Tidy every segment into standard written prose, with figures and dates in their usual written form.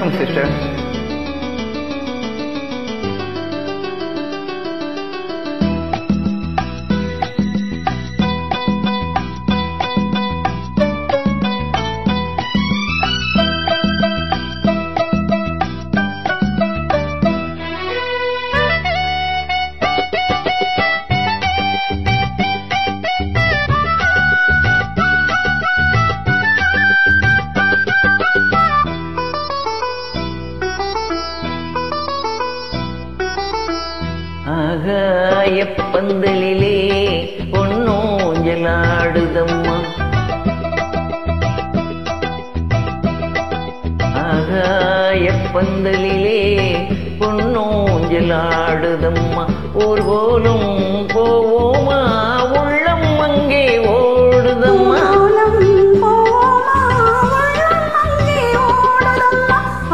Welcome, sister. ஆகாயப்பந்தலிலே பொன்னூஞ்சலாடுதம்மா, ஆகாயப்பந்தலிலே பொன்னூஞ்சலாடுதம்மா, ஊர்கோலும் போவோமா உள்ளம் அங்கே ஓடுதம்மா,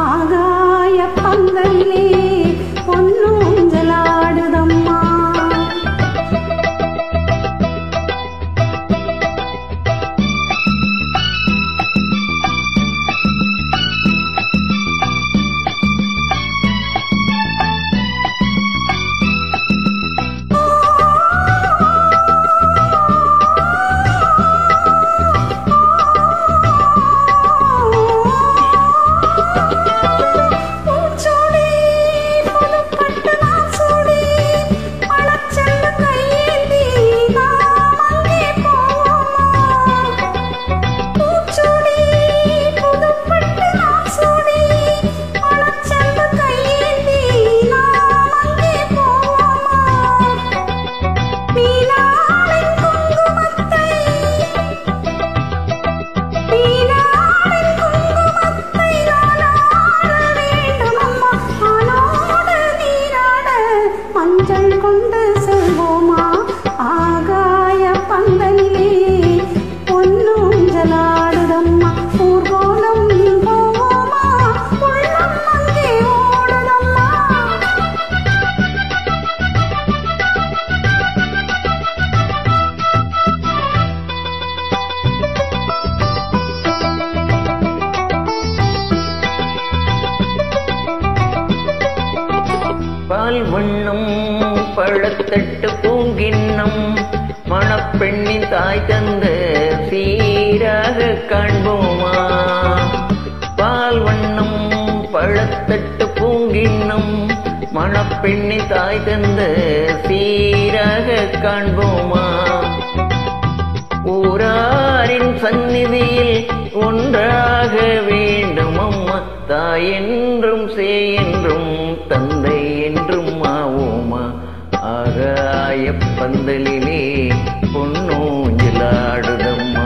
ஆகாயப்பந்தலிலே கொண்டு செல்வோமா, ஆகாயப்பந்தலிலே பொன்னூஞ்சலாடுதம்மா, ஊர்கோலம் போவோமா உள்ளம் அங்கே ஓடுதம்மா. பால் வண்ணம் பழத்தட்டு பூங்கிண்ணம் மணப்பெண்ணின் தாய் தந்த சீராக காண்போமா, பால் வண்ணம் பழத்தட்டு பூங்கிண்ணம் மணப்பெண்ணின் தாய் தந்த சீராக காண்போமா, ஊராரின் சந்நிதியில் ஒன்றாக வேண்டும் அம்மா, தாய் என்றும் சேய் என்றும் தந்தை என்றும் ஆவோமா, ஆகாயப்பந்தலிலே பொன்னூஞ்சலாடுதம்மா.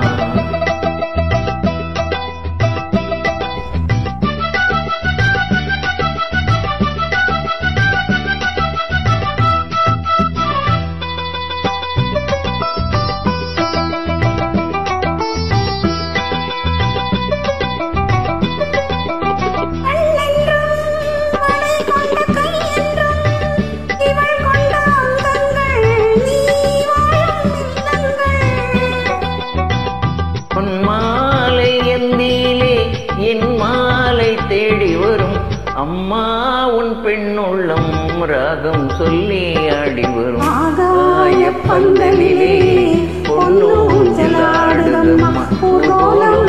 பொன்மாலை எந்தியிலே என் மாலை தேடி வரும் அம்மா, உன் பெண்ணுள்ளம் ராகம் சொல்லி ஆடி வரும், ஆகாயப்பந்தலிலே பொன்னூஞ்சலாடுதம்மா, ஊர்கோலம்